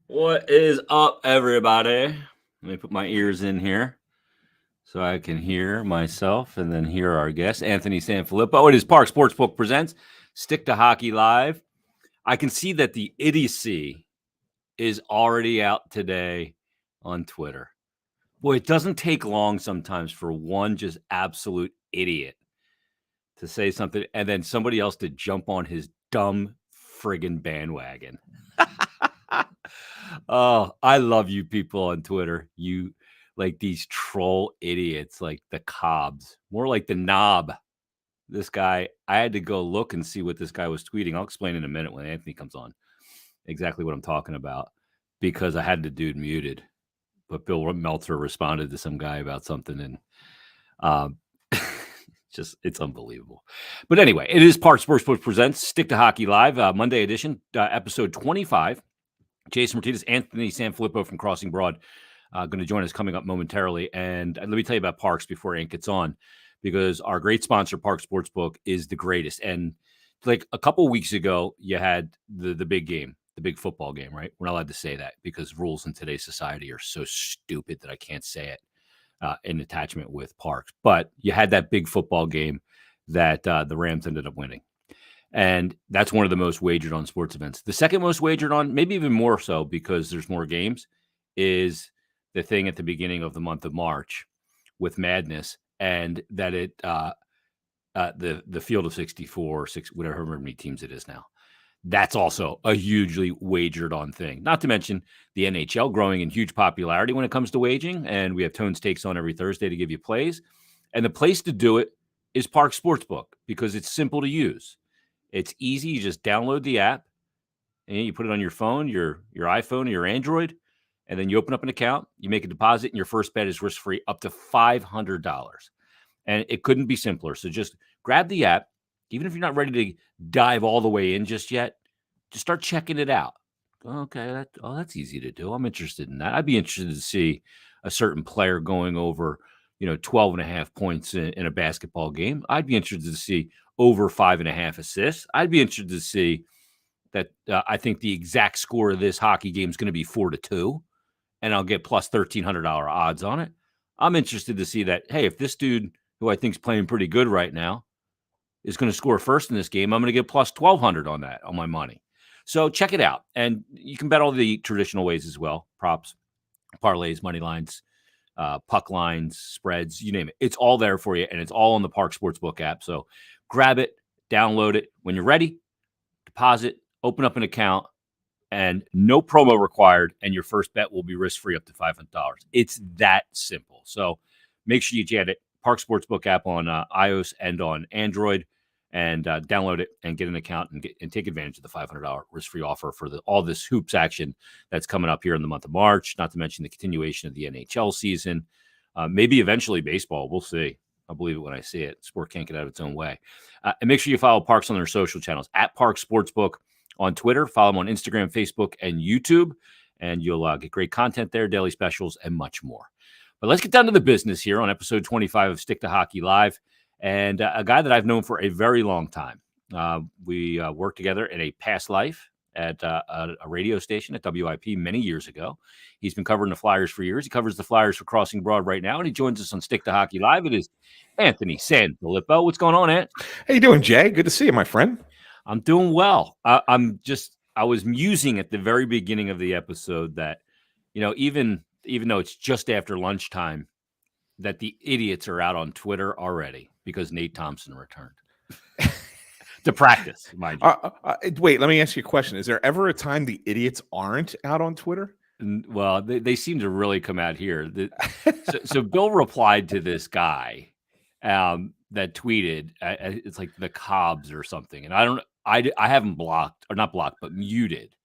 What is up, everybody? Let me put my ears in here so I can hear myself and then hear our guest, Anthony SanFilippo. It is Parx Sportsbook presents Stick to Hockey Live. I can see that the idiocy is already out today on Twitter. Boy, it doesn't take long sometimes for one just absolute idiot to say something and then somebody else to jump on his dumb friggin' bandwagon. Oh, I love you people on Twitter. You like these troll idiots like the Cobbs, more like the Knob. This guy, I had to go look and see what this guy was tweeting. I'll explain in a minute when Anthony comes on exactly what I'm talking about because I had the dude muted. But Bill Meltzer responded to some guy about something and it's unbelievable. But anyway, it is Parx Sportsbook presents Stick to Hockey Live, Monday edition, episode 25. Jason Myrtetus, Anthony SanFilippo from Crossing Broad, going to join us coming up momentarily. And let me tell you about Parx before Ant gets on, because our great sponsor, Parx Sportsbook, is the greatest. And like a couple of weeks ago, you had the big game, the big football game, right? We're not allowed to say that because rules in today's society are so stupid that I can't say it in attachment with Parx. But you had that big football game that the Rams ended up winning. And that's one of the most wagered on sports events. The second most wagered on, maybe even more so because there's more games, is the thing at the beginning of the month of March with Madness, and that the field of 64, whatever many teams it is now. That's also a hugely wagered on thing. Not to mention the NHL growing in huge popularity when it comes to wagering, and we have Tones Takes on every Thursday to give you plays. And the place to do it is Parx Sportsbook because it's simple to use. It's easy. You just download the app and you put it on your phone, your iPhone, or your Android, and then you open up an account, you make a deposit, and your first bet is risk-free up to $500. And it couldn't be simpler. So just grab the app, even if you're not ready to dive all the way in just yet, just start checking it out. Okay, that's easy to do. I'm interested in that. I'd be interested to see a certain player going over, 12 and a half points in a basketball game. I'd be interested to see over 5.5 assists. I'd be interested to see that. I think the exact score of this hockey game is going to be 4-2, and I'll get plus $1,300 odds on it. I'm interested to see that. Hey, if this dude who I think is playing pretty good right now is going to score first in this game, I'm going to get plus 1,200 on that on my money. So check it out, and you can bet all the traditional ways as well: props, parlays, money lines, puck lines, spreads, you name it. It's all there for you, and it's all on the Parx Sportsbook app. So grab it, download it. When you're ready, deposit, open up an account, and no promo required, and your first bet will be risk-free up to $500. It's that simple. So make sure you get it. Parx Sportsbook app on iOS and on Android, and download it and get an account and take advantage of the $500 risk-free offer for all this hoops action that's coming up here in the month of March, not to mention the continuation of the NHL season, maybe eventually baseball. We'll see. I'll believe it when I see it. Sport can't get out of its own way. And make sure you follow Parx on their social channels, at Parx Sportsbook on Twitter. Follow them on Instagram, Facebook, and YouTube, and you'll get great content there, daily specials, and much more. But let's get down to the business here on episode 25 of Stick to Hockey Live. And a guy that I've known for a very long time. We worked together in a past life at a radio station at WIP many years ago. He's been covering the Flyers for years. He covers the Flyers for Crossing Broad right now, and he joins us on Stick to Hockey Live. It is Anthony SanFilippo. What's going on, Ant? How you doing, Jay? Good to see you, my friend. I'm doing well. I was musing at the very beginning of the episode that, even though it's just after lunchtime, that the idiots are out on Twitter already because Nate Thompson returned to practice, mind you. Wait, let me ask you a question. Is there ever a time the idiots aren't out on Twitter? Well, they seem to really come out here. So Bill replied to this guy that tweeted, it's like the Cobbs or something. And I haven't blocked, or not blocked, but muted.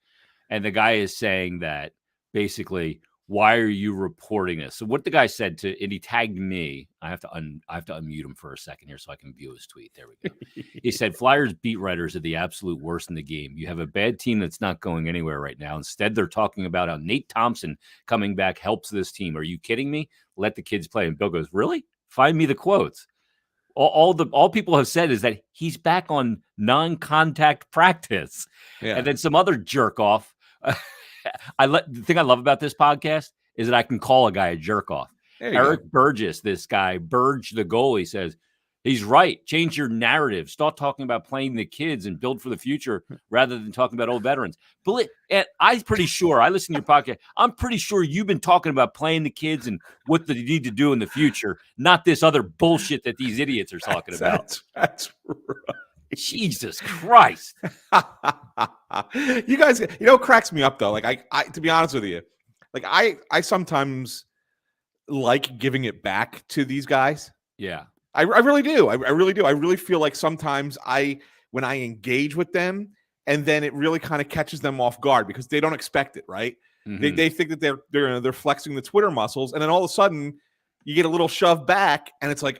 And the guy is saying that basically, why are you reporting this? So what the guy said and he tagged me. I have to unmute him for a second here so I can view his tweet. There we go. He said, Flyers beat writers are the absolute worst in the game. You have a bad team that's not going anywhere right now. Instead, they're talking about how Nate Thompson coming back helps this team. Are you kidding me? Let the kids play. And Bill goes, really? Find me the quotes. All people have said is that he's back on non-contact practice. Yeah. And then some other jerk off The thing I love about this podcast is that I can call a guy a jerk off. There you Eric go. Burgess, this guy, Burge the goalie, says, he's right. Change your narrative. Stop talking about playing the kids and build for the future rather than talking about old veterans. And I'm pretty sure, I listen to your podcast, I'm pretty sure you've been talking about playing the kids and what they need to do in the future, not this other bullshit that these idiots are talking about. That's right. Jesus Christ. You guys, it cracks me up though. Like I to be honest with you, like I sometimes like giving it back to these guys. Yeah. I really do. I really do. I really feel like sometimes when I engage with them, and then it really kind of catches them off guard because they don't expect it, right? Mm-hmm. They think that they're flexing the Twitter muscles, and then all of a sudden you get a little shove back, and it's like,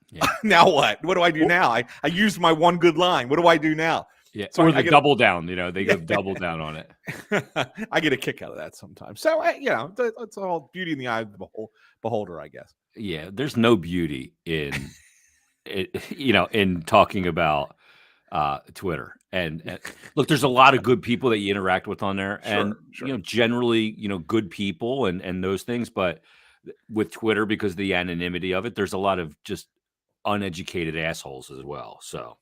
yeah. Now what? What do I do now? I used my one good line. What do I do now? Yeah, so or the double down. They go double down on it. I get a kick out of that sometimes. So it's all beauty in the eye of the beholder, I guess. Yeah, there's no beauty in in talking about Twitter. And look, there's a lot of good people that you interact with on there, and generally, good people and those things. But with Twitter, because of the anonymity of it, there's a lot of just uneducated assholes as well. So,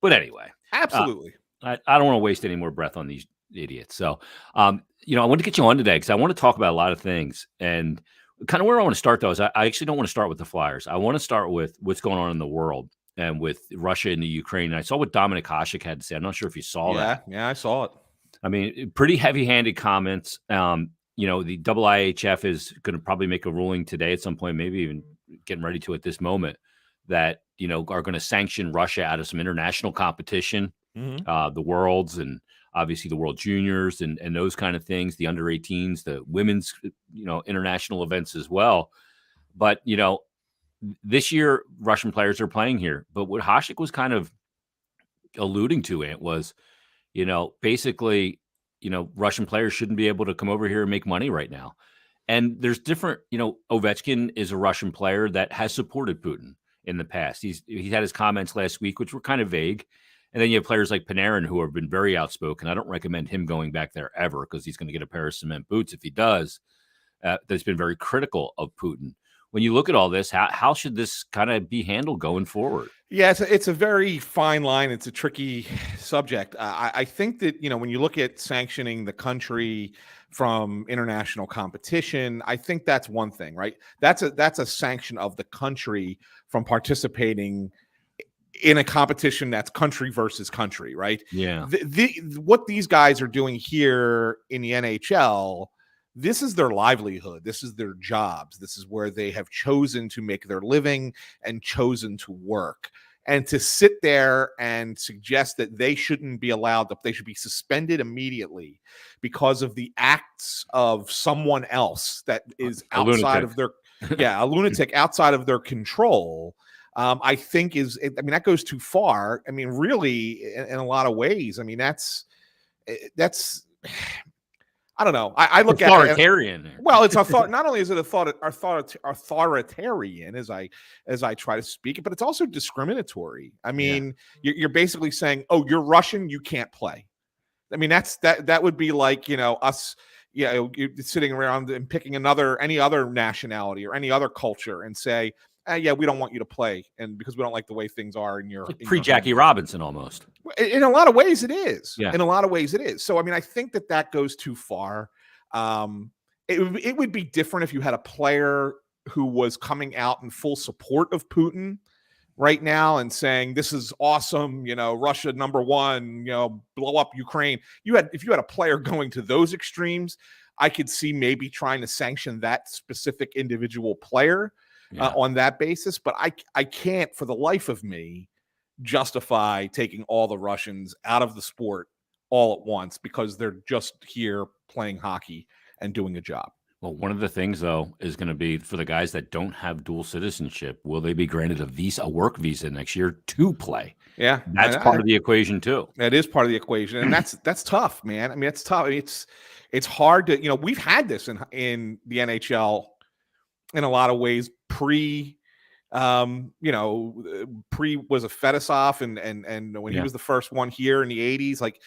but anyway, absolutely, I don't want to waste any more breath on these idiots. So, I want to get you on today because I want to talk about a lot of things. And kind of where I want to start, though, is I actually don't want to start with the Flyers. I want to start with what's going on in the world and with Russia and the Ukraine. And I saw what Dominik Hasek had to say. I'm not sure if you saw that. Yeah, I saw it. I mean, pretty heavy-handed comments. The IIHF is going to probably make a ruling today at some point, maybe even getting ready to at this moment, that, are going to sanction Russia out of some international competition, the Worlds and obviously the World Juniors and those kind of things, the under 18s, the women's, international events as well. But, this year, Russian players are playing here. But what Hasek was kind of alluding to it was, basically, Russian players shouldn't be able to come over here and make money right now. And there's different, Ovechkin is a Russian player that has supported Putin in the past. He's had his comments last week, which were kind of vague. And then you have players like Panarin who have been very outspoken. I don't recommend him going back there ever because he's going to get a pair of cement boots if he does. That's been very critical of Putin. When you look at all this, how should this kind of be handled going forward? Yeah, it's a very fine line. It's a tricky subject. I think that, when you look at sanctioning the country from international competition, I think that's one thing, right? That's a sanction of the country from participating in a competition that's country versus country, right? Yeah. What these guys are doing here in the NHL, this is their livelihood. This is their jobs. This is where they have chosen to make their living and chosen to work. And to sit there and suggest that they shouldn't be allowed, that they should be suspended immediately because of the acts of someone else that is outside of their, a lunatic outside of their control, I think that goes too far. I mean, really, in a lot of ways. I mean, that's I don't know. I look at authoritarian. Well, it's not only is it authoritarian as I try to speak it, but it's also discriminatory. I mean, you're basically saying, "Oh, you're Russian, you can't play." I mean, that would be like, us, you're sitting around and picking any other nationality or any other culture and say, we don't want you to play, and because we don't like the way things are in your pre-Jackie Robinson almost. In a lot of ways, it is. Yeah. In a lot of ways, it is. So, I mean, I think that goes too far. It would be different if you had a player who was coming out in full support of Putin right now and saying, "This is awesome, Russia #1, blow up Ukraine." If you had a player going to those extremes, I could see maybe trying to sanction that specific individual player. On that basis, but I can't for the life of me justify taking all the Russians out of the sport all at once because they're just here playing hockey and doing a job. Well, one of the things, though, is going to be for the guys that don't have dual citizenship, will they be granted a work visa next year to play? Yeah. That's part of the equation, too. That is part of the equation. And that's tough, man. I mean, it's tough. It's hard to, we've had this in the NHL in a lot of ways. Pre was a Fedosov and when he was the first one here in the 80s, like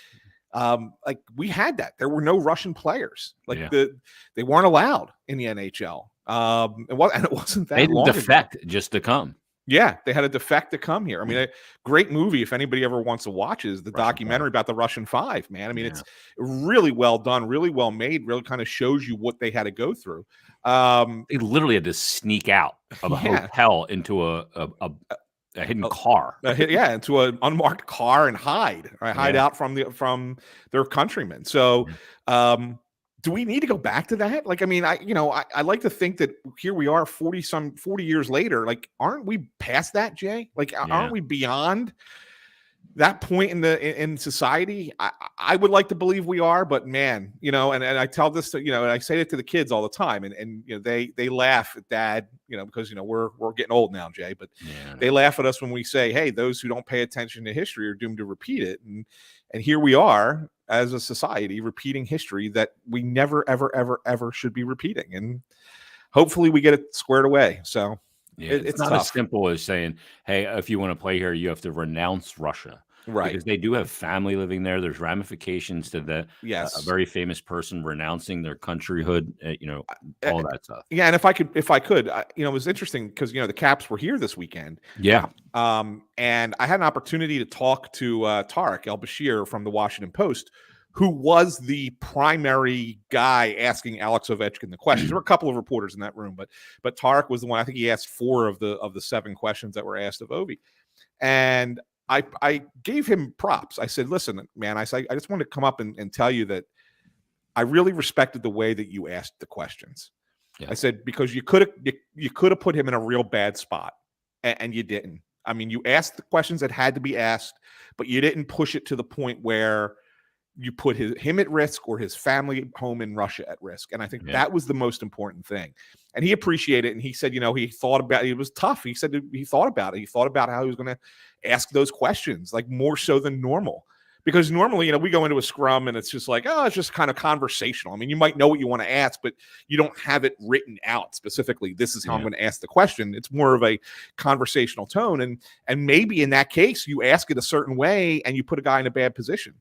Like we had that. There were no Russian players. Like Yeah. they weren't allowed in the NHL. And it wasn't They that long ago. defect just to come. Yeah, they had a defect to come here. I mean, a great movie if anybody ever wants to watch is the Russian documentary about the Russian Five, man. I mean, Yeah. it's really well done, really well made, really kind of shows you what they had to go through. They literally had to sneak out of a hotel into a hidden car. Into an unmarked car and hide out from their countrymen. So, do we need to go back to that? Like, I mean, I like to think that here we are 40 years later. Like, aren't we past that, Jay? Like, aren't we beyond that point in society? I would like to believe we are, but man, and I tell this to, and I say it to the kids all the time, and they laugh at Dad, because we're getting old now, Jay, but they laugh at us when we say, hey, those who don't pay attention to history are doomed to repeat it. And here we are as a society repeating history that we never, ever, ever, ever should be repeating. And hopefully we get it squared away. So it's not tough. As simple as saying, hey, if you want to play here, you have to renounce Russia. Right. Because they do have family living there. There's ramifications to a very famous person renouncing their countryhood, all that stuff. Yeah. And if I could, it was interesting because, the Caps were here this weekend. Yeah. And I had an opportunity to talk to Tarek El-Bashir from the Washington Post, who was the primary guy asking Alex Ovechkin the questions. There were a couple of reporters in that room, but Tarek was the one. I think he asked 4 of the 7 questions that were asked of Ovi. And I gave him props. I said, listen, man, I just wanted to come up and tell you that I really respected the way that you asked the questions. Yeah. I said, because you could have put him in a real bad spot, and you didn't. I mean, you asked the questions that had to be asked, but you didn't push it to the point where you put him at risk or his family home in Russia at risk. And I think that was the most important thing. And he appreciated it. And he said, he thought about it. It was tough. He said he thought about it. He thought about how he was going to ask those questions, like more so than normal. Because normally, we go into a scrum and it's just like, it's just kind of conversational. I mean, you might know what you want to ask, but you don't have it written out specifically. This is how I'm going to ask the question. It's more of a conversational tone. And maybe in that case, you ask it a certain way and you put a guy in a bad position.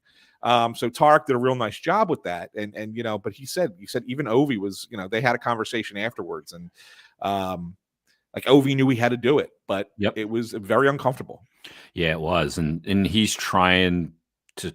So Tarek did a real nice job with that. And but he said even Ovi was, they had a conversation afterwards, and like Ovi knew he had to do it, but it was very uncomfortable. Yeah, it was. And he's trying to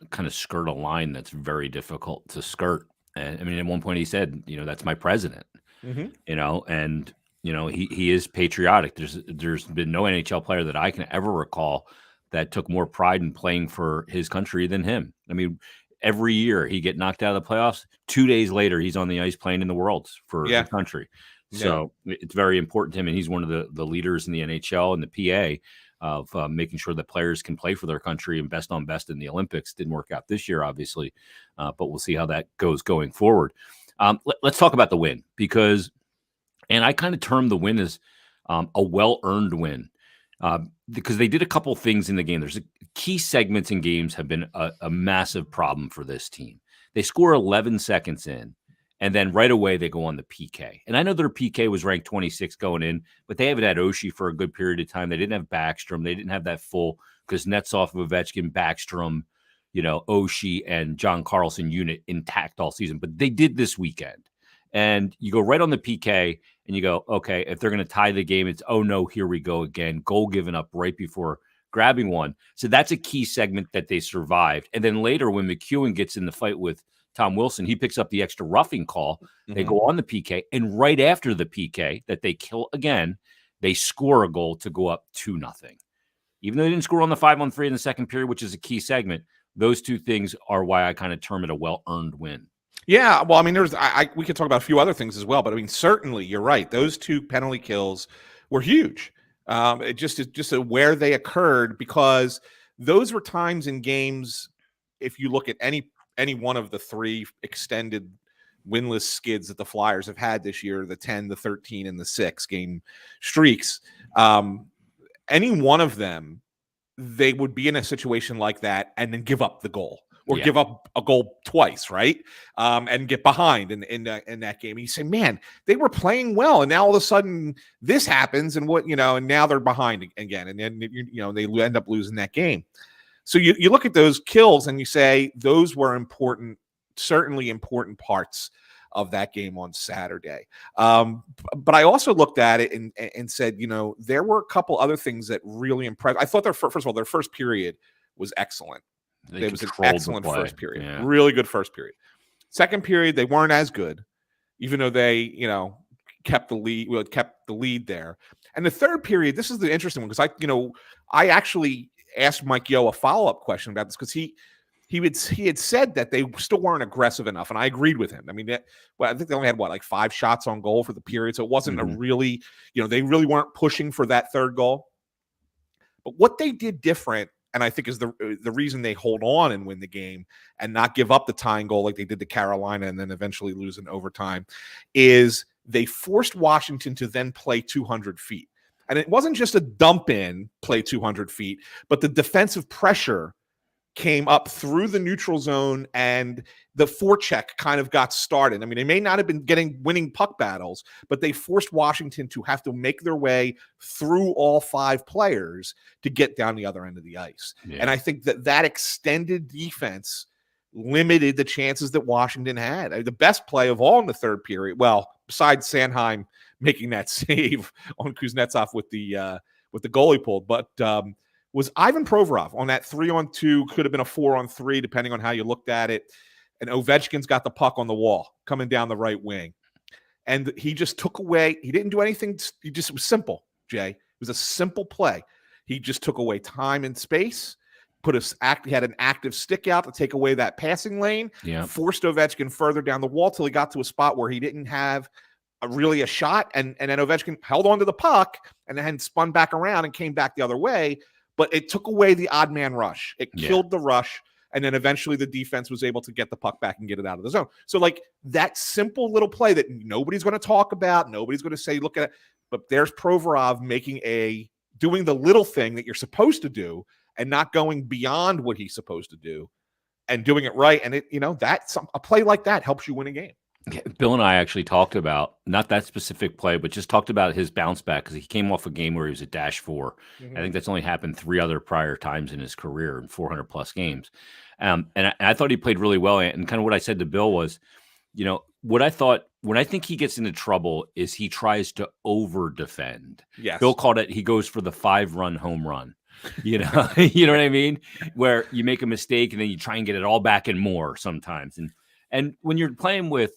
kind of skirt a line that's very difficult to skirt. And I mean, at one point he said, that's my president, and he is patriotic. There's been no NHL player that I can ever recall that took more pride in playing for his country than him. I mean, every year he get knocked out of the playoffs. 2 days later, he's on the ice playing in the Worlds for his country. So it's very important to him. And he's one of the leaders in the NHL and the PA of making sure that players can play for their country and best on best in the Olympics. Didn't work out this year, obviously, but we'll see how that goes going forward. Let's talk about the win and I kind of term the win as a well-earned win. Because they did a couple things in the game. There's key segments in games have been a massive problem for this team. They score 11 seconds in, and then right away they go on the PK. And I know their PK was ranked 26 going in, but they haven't had Oshie for a good period of time. They didn't have Backstrom. They didn't have that full Kuznetsov, Ovechkin, Backstrom, Oshie, and John Carlson unit intact all season. But they did this weekend. And you go right on the PK and you go, okay, if they're going to tie the game, it's, oh no, here we go again. Goal given up right before grabbing one. So that's a key segment that they survived. And then later when McEwen gets in the fight with Tom Wilson, he picks up the extra roughing call. They go on the PK. And right after the PK that they kill again, they score a goal to go up 2-0. Even though they didn't score on the 5-on-3 in the second period, which is a key segment, those two things are why I kind of term it a well-earned win. Yeah, well, I mean, we could talk about a few other things as well, but I mean, certainly you're right. Those 2 penalty kills were huge. It just where they occurred, because those were times in games. If you look at any one of the 3 extended winless skids that the Flyers have had this year, the 10, the 13, and the 6 game streaks, any one of them, they would be in a situation like that and then give up the goal. Or give up a goal twice, right? And get behind in that game. And you say, man, they were playing well, and now all of a sudden this happens, and and now they're behind again, and then they end up losing that game. So you look at those kills and you say those were important, certainly important parts of that game on Saturday. But I also looked at it and said, there were a couple other things that really impressed. I thought first of all, their first period was excellent. It was an excellent first period. Yeah. Really good first period. Second period, they weren't as good, even though they, kept the lead there. And the third period, this is the interesting one because I actually asked Mike Yo a follow-up question about this because he had said that they still weren't aggressive enough, and I agreed with him. I mean, I think they only had like 5 shots on goal for the period, so it wasn't a really, they really weren't pushing for that third goal. But what they did different, and I think is the reason they hold on and win the game and not give up the tying goal like they did to Carolina and then eventually lose in overtime, is they forced Washington to then play 200 feet. And it wasn't just a dump in, play 200 feet, but the defensive pressure came up through the neutral zone and the forecheck kind of got started. I mean, they may not have been winning puck battles, but they forced Washington to have to make their way through all 5 players to get down the other end of the ice. Yeah. And I think that extended defense limited the chances that Washington had. The best play of all in the third period, well, besides Sanheim making that save on Kuznetsov with the goalie pulled, but was Ivan Provorov on that 3-on-2, could have been a 4-on-3, depending on how you looked at it. And Ovechkin's got the puck on the wall coming down the right wing. And he just took away, he didn't do anything. It was simple, Jay. It was a simple play. He just took away time and space, he had an active stick out to take away that passing lane, forced Ovechkin further down the wall till he got to a spot where he didn't have really a shot. And then Ovechkin held on to the puck and then spun back around and came back the other way. But it took away the odd man rush. It killed the rush. And then eventually the defense was able to get the puck back and get it out of the zone. So like that simple little play that nobody's going to talk about, nobody's going to say, look at it. But there's Provorov doing the little thing that you're supposed to do and not going beyond what he's supposed to do and doing it right. And a play like that helps you win a game. Bill and I actually talked about not that specific play, but just talked about his bounce back because he came off a game where he was at -4. I think that's only happened 3 other prior times in his career in 400 plus games. And I thought he played really well. And kind of what I said to Bill was, what I thought when I think he gets into trouble is he tries to over defend. Yes. Bill called it, he goes for the 5-run home run. You know what I mean? Where you make a mistake and then you try and get it all back and more sometimes. And when you're playing with,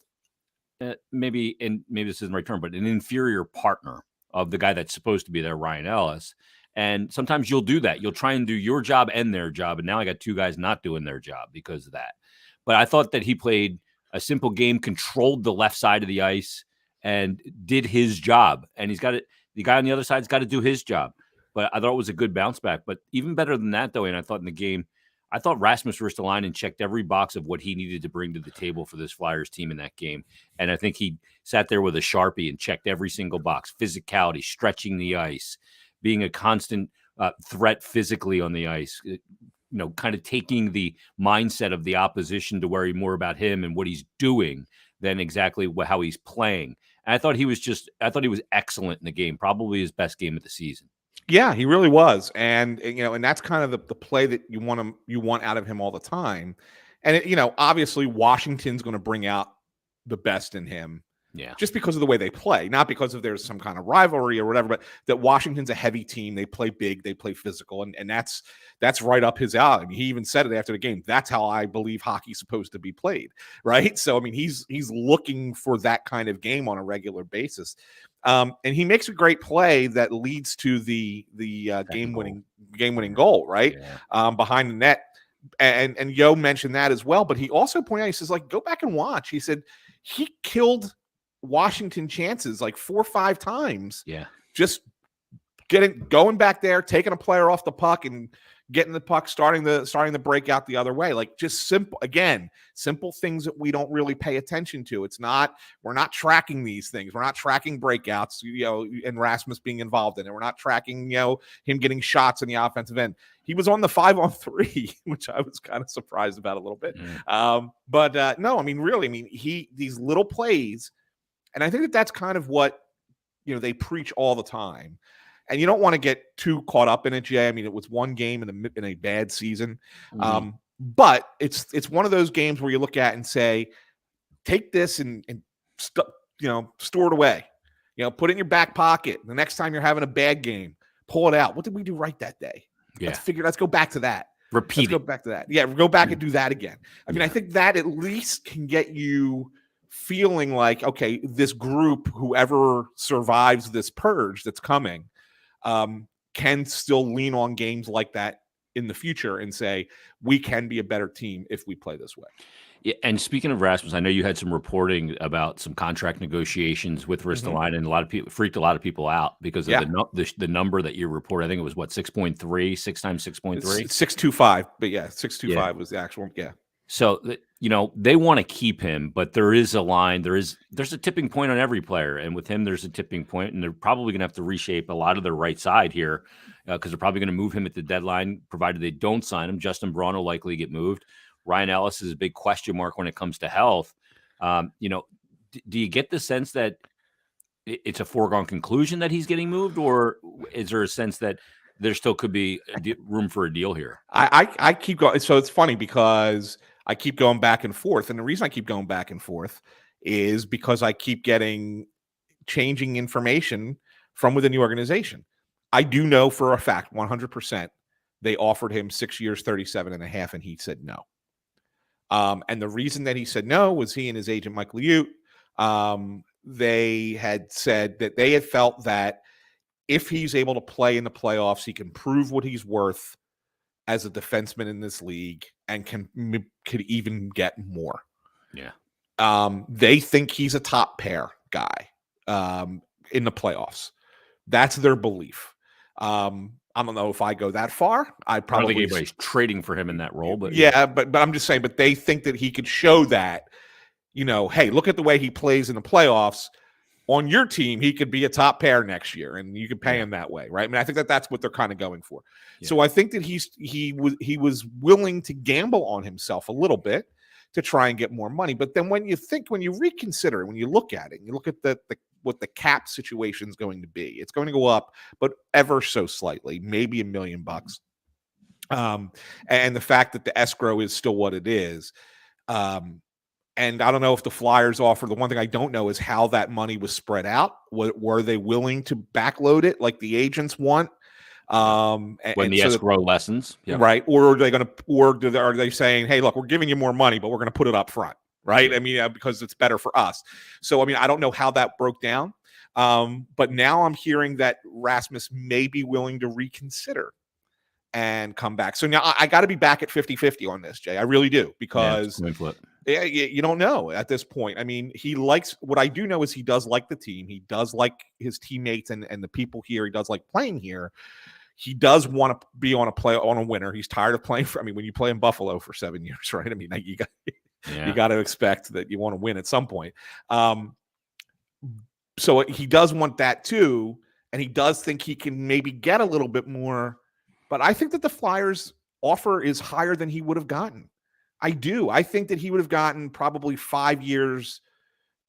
maybe this isn't the right term, but an inferior partner of the guy that's supposed to be there, Ryan Ellis. And sometimes you'll do that. You'll try and do your job and their job. And now I got 2 guys not doing their job because of that. But I thought that he played a simple game, controlled the left side of the ice and did his job. And the guy on the other side's got to do his job. But I thought it was a good bounce back. But even better than that, though, and I thought in the game, I thought Rasmus Ristolainen checked every box of what he needed to bring to the table for this Flyers team in that game. And I think he sat there with a Sharpie and checked every single box: physicality, stretching the ice, being a constant threat physically on the ice, kind of taking the mindset of the opposition to worry more about him and what he's doing than exactly how he's playing. And I thought he was excellent in the game, probably his best game of the season. Yeah, he really was. And and that's kind of the play that you want out of him all the time. And obviously Washington's going to bring out the best in him. Yeah. Just because of the way they play, not because of there's some kind of rivalry or whatever, but that Washington's a heavy team. They play big, they play physical, and that's right up his alley. I mean, he even said it after the game. That's how I believe hockey's supposed to be played, right? So I mean, he's looking for that kind of game on a regular basis. And he makes a great play that leads to the game-winning goal, right? Yeah. Behind the net. And Yo mentioned that as well, but he also pointed out, he says, like, go back and watch. He said he killed Washington chances like 4 or 5 times. Yeah. Just going back there, taking a player off the puck and getting the puck, starting the breakout the other way. Like just simple things that we don't really pay attention to. We're not tracking these things. We're not tracking breakouts, and Rasmus being involved in it. We're not tracking, him getting shots in the offensive end. He was on the 5-on-3, which I was kind of surprised about a little bit. But no, I mean, really, these little plays, and I think that's kind of what, they preach all the time. And you don't want to get too caught up in it, Jay. I mean, it was one game in a bad season. But it's one of those games where you look at and say, take this and store it away. Put it in your back pocket. The next time you're having a bad game, pull it out. What did we do right that day? Yeah. Let's go back to that. Repeat Go back to that. Yeah, go back and do that again. I mean, I think that at least can get you feeling like, okay, this group, whoever survives this purge that's coming, can still lean on games like that in the future and say, we can be a better team if we play this way. Yeah, and speaking of Rasmus, I know you had some reporting about some contract negotiations with Ristolainen, and a lot of people freaked a lot of people out because of the number that you reported. I think it was 6.3, 6 times 6.3, 625. But 625 was the actual. Yeah. So they want to keep him, but there is a line. There's a tipping point on every player, and with him, there's a tipping point, and they're probably going to have to reshape a lot of their right side here because they're probably going to move him at the deadline, provided they don't sign him. Justin Braun will likely get moved. Ryan Ellis is a big question mark when it comes to health. Do you get the sense that it's a foregone conclusion that he's getting moved, or is there a sense that there still could be room for a deal here? I keep going. So it's funny because I keep going back and forth. And the reason I keep going back and forth is because I keep getting changing information from within the organization. I do know for a fact, 100%, they offered him 6 years, 37.5, and he said no. And the reason that he said no was he and his agent, Mike Liute, they had said that they had felt that if he's able to play in the playoffs, he can prove what he's worth as a defenseman in this league and could even get more. Yeah. They think he's a top pair guy in the playoffs. That's their belief. I don't know if I go that far. I don't think anybody's trading for him in that role, but but I'm just saying. But they think that he could show that, hey, look at the way he plays in the playoffs. On your team, he could be a top pair next year, and you could pay him that way, right? I mean, I think that's what they're kind of going for. Yeah. So I think that he was willing to gamble on himself a little bit to try and get more money. But then when you reconsider it, when you look at it, you look at what the cap situation is going to be. It's going to go up, but ever so slightly, maybe $1 million. And the fact that the escrow is still what it is. And I don't know if the Flyers offer. The one thing I don't know is how that money was spread out. Were they willing to backload it like the agents want? When the escrow lessens, right? Or are they going to? Or are they saying, "Hey, look, we're giving you more money, but we're going to put it up front." Right? I mean, because it's better for us. So, I mean, I don't know how that broke down. But now I'm hearing that Rasmus may be willing to reconsider and come back. So now I got to be back at 50-50 on this, Jay. I really do, because you don't know at this point. I mean, what I do know is he does like the team. He does like his teammates and the people here. He does like playing here. He does want to be on a winner. He's tired of playing when you play in Buffalo for 7 years, right? I mean, you got to expect that you want to win at some point. So he does want that too, and he does think he can maybe get a little bit more. But I think that the Flyers' offer is higher than he would have gotten. I do. I think that he would have gotten probably 5 years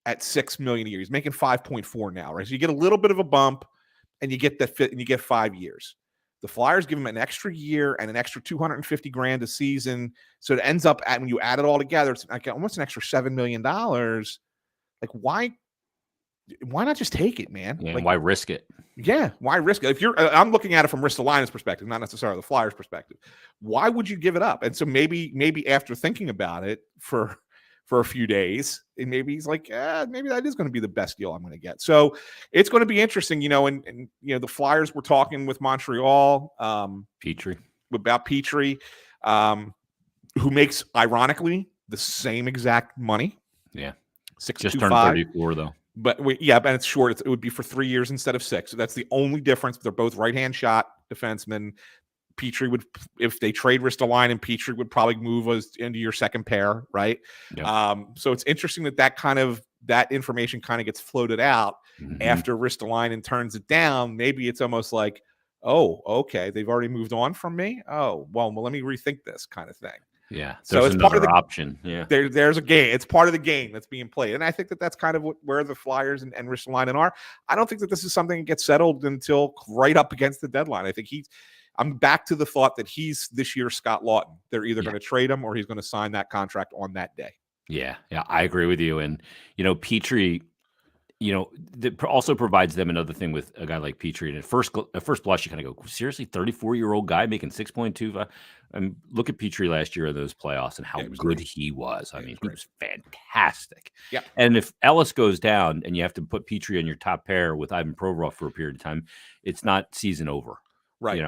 at $6 million a year. He's making 5.4 now, right? So you get a little bit of a bump, and you get the fit, and you get 5 years. The Flyers give him an extra year and an extra $250,000 a season. So it ends up when you add it all together, it's like almost an extra $7 million. Like, why not just take it, man? Yeah, like, why risk it? Yeah, why risk it? I'm looking at it from Ristolainen's perspective, not necessarily the Flyers' perspective. Why would you give it up? And so maybe after thinking about it for a few days, and maybe he's like, maybe that is going to be the best deal I'm going to get. So it's going to be interesting, and the Flyers were talking with Montreal, about Petrie, who makes, ironically, the same exact money. Yeah. 6 just turned 34 though. But but it's short. It would be for 3 years instead of 6. So that's the only difference. They're both right-hand shot defensemen. Petrie would, if they trade Ristolainen, Petrie would probably move us into your second pair, right? Yep. So it's interesting that information kind of gets floated out after Ristolainen turns it down. Maybe it's almost like, oh, okay, they've already moved on from me. Oh, well, let me rethink this kind of thing. Yeah, So there's it's part of another the option. Yeah. there's a game. It's part of the game that's being played. And I think that that's kind of where the Flyers and Ristolainen are. I don't think that this is something that gets settled until right up against the deadline. I think I'm back to the thought that he's this year's Scott Lawton. They're either going to trade him or he's going to sign that contract on that day. Yeah, I agree with you. And Petrie, that also provides them another thing with a guy like Petrie. And at first blush, you kind of go, seriously, 34-year-old guy making 6.25. Look at Petrie last year in those playoffs and how good he was. I mean, he was fantastic. Yeah. And if Ellis goes down and you have to put Petrie on your top pair with Ivan Provorov for a period of time, it's not season over. Right.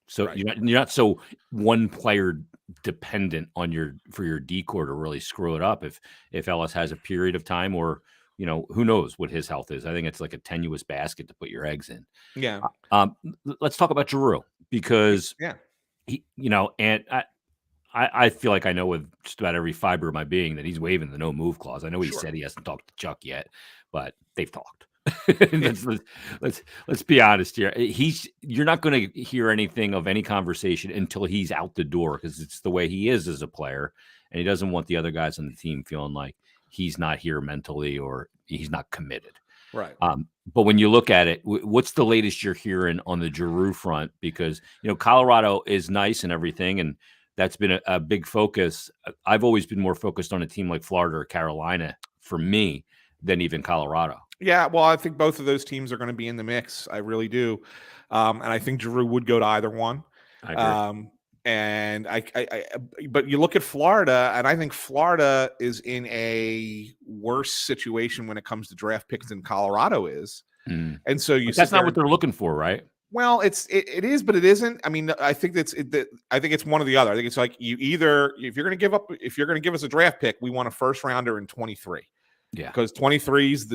So you're not so one player dependent on for your decor to really screw it up if Ellis has a period of time, or who knows what his health is. I think it's like a tenuous basket to put your eggs in. Yeah. Let's talk about Giroux, because he, and I feel like I know with just about every fiber of my being that he's waiving the no move clause. I know he said he hasn't talked to Chuck yet, but they've talked. let's be honest here. You're not going to hear anything of any conversation until he's out the door, because it's the way he is as a player, and he doesn't want the other guys on the team feeling like he's not here mentally or he's not committed. Right. But when you look at it, what's the latest you're hearing on the Giroux front? Because Colorado is nice and everything, and that's been a big focus. I've always been more focused on a team like Florida or Carolina for me than even Colorado. Yeah, well, I think both of those teams are going to be in the mix. I really do. And I think Giroux would go to either one. I agree. And but you look at Florida, and I think Florida is in a worse situation when it comes to draft picks than Colorado is. And so that's not what they're looking for, right? Well, it is, but it isn't. I mean, I think I think it's one or the other. I think it's like if you're going to give us a draft pick, we want a first rounder in 23. Yeah, because 23 is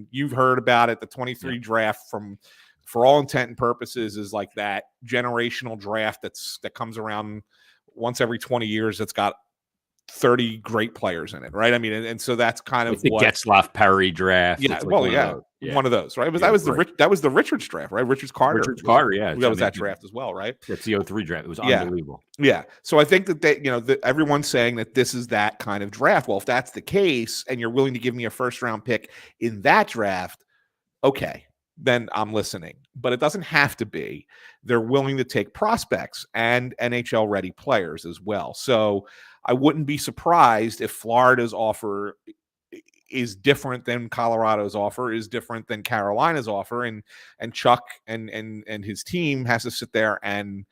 you've heard about it. The 23 draft, for all intent and purposes, is like that generational draft that comes around once every 20 years. That's got 30 great players in it, right? I mean, and so that's kind of the Getzlaf Perry draft. Yeah, one of those, right? That was the Richards draft, right? Richards Carter, that was that draft as well, right? That's the 03 draft. It was unbelievable. Yeah. So I think that everyone's saying that this is that kind of draft. Well, if that's the case, and you're willing to give me a first round pick in that draft, okay, then I'm listening. But it doesn't have to be. They're willing to take prospects and NHL ready players as well. So I wouldn't be surprised if Florida's offer is different than Colorado's offer, is different than Carolina's offer, and Chuck and his team has to sit there and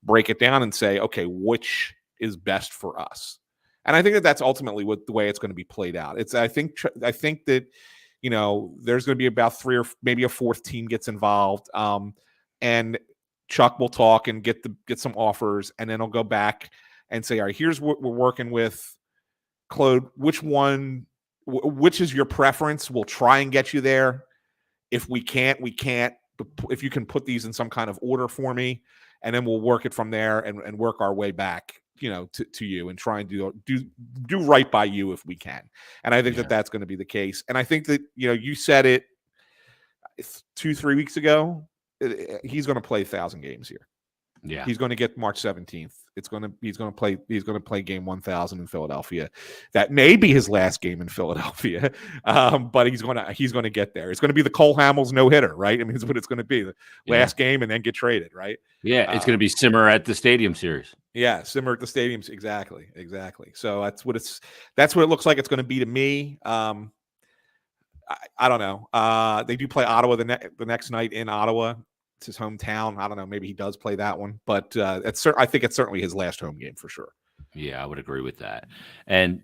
break it down and say, okay, which is best for us? And I think that that's ultimately the way it's going to be played out. I think that there's going to be about three or maybe a fourth team gets involved, and Chuck will talk and get some offers, and then he'll go back and say, all right, here's what we're working with. Claude, which is your preference? We'll try and get you there. If we can't, we can't. But if you can put these in some kind of order for me, and then we'll work it from there and work our way back, to you, and try and do right by you if we can. And I think that that's going to be the case. And I think that, you said it 2-3 weeks ago, he's going to play 1,000 games here. Yeah, he's going to get March 17th. He's going to play game 1,000 in Philadelphia. That may be his last game in Philadelphia, but he's going to get there. It's going to be the Cole Hamels no hitter, right? I mean, it's what it's going to be, the last game, and then get traded, right? Yeah, it's going to be Simmer at the Stadium Series. Yeah, Simmer at the Stadiums, exactly. So that's what it looks like it's going to be to me. I don't know. They do play Ottawa the next night in Ottawa. It's his hometown. I don't know. Maybe he does play that one, but I think it's certainly his last home game for sure. Yeah, I would agree with that. And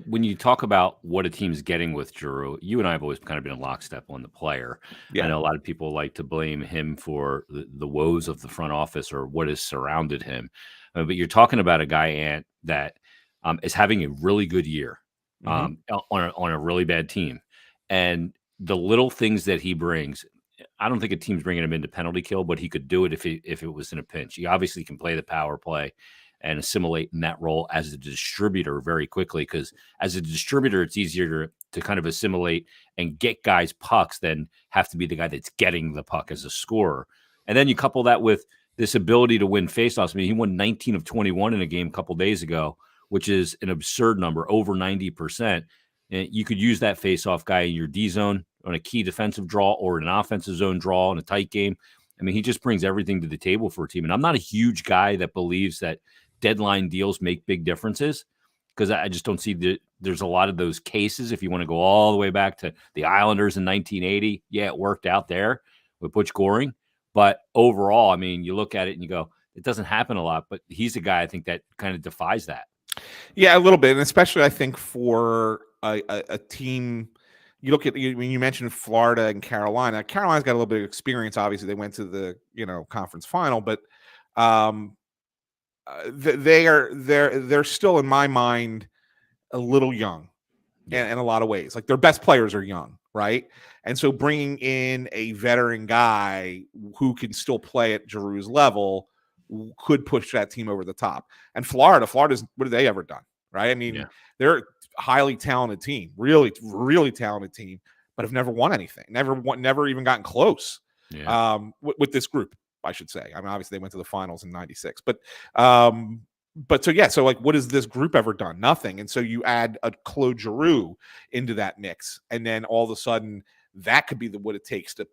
when you talk about what a team's getting with Giroux, you and I have always kind of been in lockstep on the player. Yeah. I know a lot of people like to blame him for the woes of the front office or what has surrounded him. But you're talking about a guy, Ant, that is having a really good year on a really bad team, and the little things that he brings. I don't think a team's bringing him into penalty kill, but he could do it if it was in a pinch. He obviously can play the power play and assimilate in that role as a distributor very quickly, because as a distributor, it's easier to kind of assimilate and get guys pucks than have to be the guy that's getting the puck as a scorer. And then you couple that with this ability to win faceoffs. I mean, he won 19 of 21 in a game a couple days ago which is an absurd number, over 90%. And you could use that face-off guy in your D zone on a key defensive draw or an offensive zone draw in a tight game. I mean, he just brings everything to the table for a team. And I'm not a huge guy that believes that deadline deals make big differences, because I just don't see there's a lot of those cases. If you want to go all the way back to the Islanders in 1980, yeah, it worked out there with Butch Goring. But overall, I mean, you look at it and you go, it doesn't happen a lot. But he's a guy I think that kind of defies that. Yeah, a little bit, and especially I think for a team. You look at when you mentioned Florida and Carolina. Carolina's got a little bit of experience. Obviously, they went to the conference final, but they're still in my mind a little young, in a lot of ways. Like their best players are young, right? And so bringing in a veteran guy who can still play at Giroux's level could push that team over the top. And Florida's what have they ever done, right? I mean, they're a highly talented team, really, really talented team, but have never won anything. Never even gotten close. With this group, I should say. I mean, obviously they went to the finals in '96, but so like, what has this group ever done? Nothing. And so you add a Claude Giroux into that mix, and then all of a sudden that could be what it takes to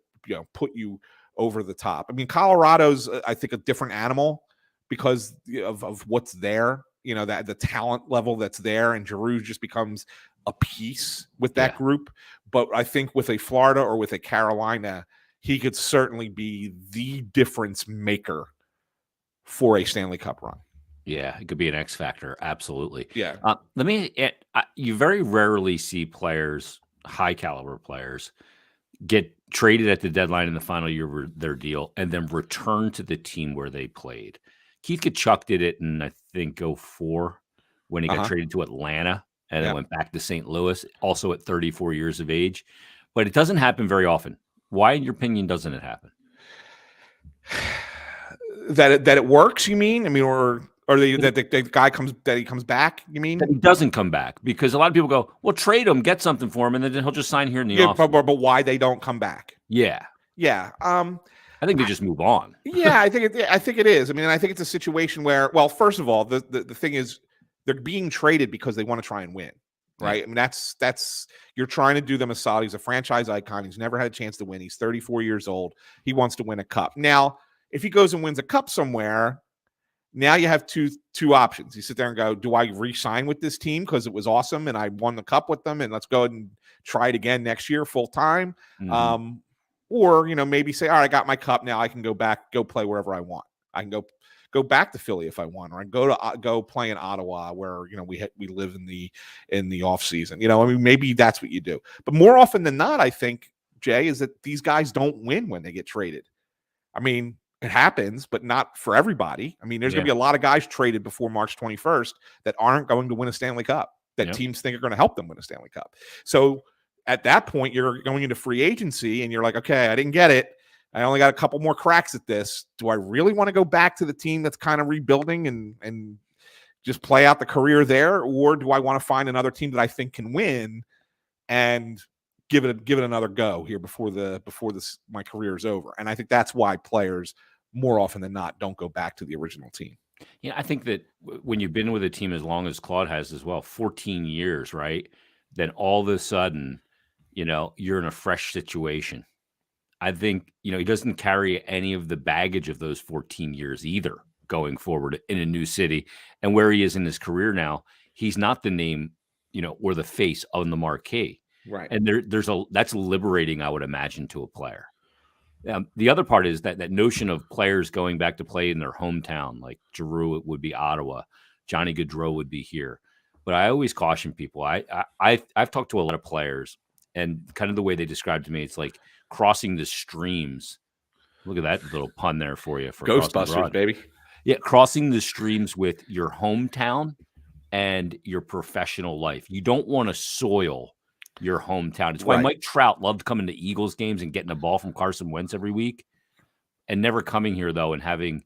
put you over the top. I mean, Colorado's I think a different animal because of what's there. That the talent level that's there, and Giroux just becomes a piece with that group. But I think with a Florida or with a Carolina, he could certainly be the difference maker for a Stanley Cup run. Yeah, it could be an X factor. Absolutely. Yeah. You very rarely see players, high caliber players, get traded at the deadline in the final year of their deal and then return to the team where they played. Keith Tkachuk did it in, I think, 2004 when he got traded to Atlanta and then went back to St. Louis, also at 34 years of age. But it doesn't happen very often. Why, in your opinion, doesn't it happen? That it works, you mean? I mean, or that the guy comes back, you mean? That he doesn't come back, because a lot of people go, well, trade him, get something for him, and then he'll just sign here in the office. But why they don't come back? Yeah. I think they just move on. I think it is. I mean, I think it's a situation where, well, first of all, the thing is they're being traded because they want to try and win, right? Yeah. I mean, that's you're trying to do them a solid. He's a franchise icon. He's never had a chance to win. He's 34 years old. He wants to win a cup. Now, if he goes and wins a cup somewhere, now you have two options. You sit there and go, do I re-sign with this team because it was awesome and I won the cup with them, and let's go ahead and try it again next year full time? Mm-hmm. Or, maybe say, all right, I got my cup. Now I can go play wherever I want. I can go back to Philly if I want, or I can go play in Ottawa where, we live in the off season. I mean, maybe that's what you do. But more often than not, I think, Jay, is that these guys don't win when they get traded. I mean, it happens, but not for everybody. I mean, there's going to be a lot of guys traded before March 21st that aren't going to win a Stanley Cup, that teams think are going to help them win a Stanley Cup. So at that point, you're going into free agency and you're like, okay, I didn't get it. I only got a couple more cracks at this. Do I really want to go back to the team that's kind of rebuilding and just play out the career there? Or do I want to find another team that I think can win and give it another go here before my career is over? And I think that's why players more often than not don't go back to the original team. Yeah, I think that when you've been with a team as long as Claude has as well, 14 years, right? Then all of a sudden, you're in a fresh situation. I think, he doesn't carry any of the baggage of those 14 years either going forward in a new city. And where he is in his career now, he's not the name, or the face on the marquee. Right. And that's liberating, I would imagine, to a player. The other part is that notion of players going back to play in their hometown, like Giroux, it would be Ottawa, Johnny Gaudreau would be here. But I always caution people. I've talked to a lot of players, and kind of the way they describe to me, it's like crossing the streams. Look at that little pun there for you. For Ghostbusters, baby. Yeah, crossing the streams with your hometown and your professional life. You don't want to soil your hometown. It's why Mike Trout loved coming to Eagles games and getting a ball from Carson Wentz every week, and never coming here, though, and having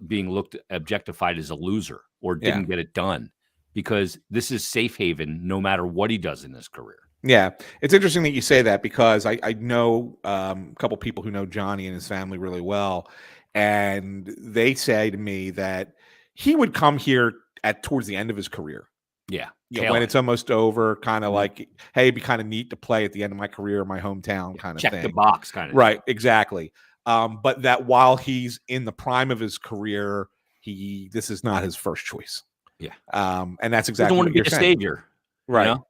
being objectified as a loser or didn't get it done. Because this is safe haven no matter what he does in his career. Yeah. It's interesting that you say that, because I know a couple people who know Johnny and his family really well. And they say to me that he would come here towards the end of his career. Yeah. When it's almost over, kind of like, hey, it'd be kind of neat to play at the end of my career, my hometown kind of thing. Check the box kind of right, exactly. But that while he's in the prime of his career, this is not his first choice. Yeah. And that's exactly what you're saying. Savior. Right. You know?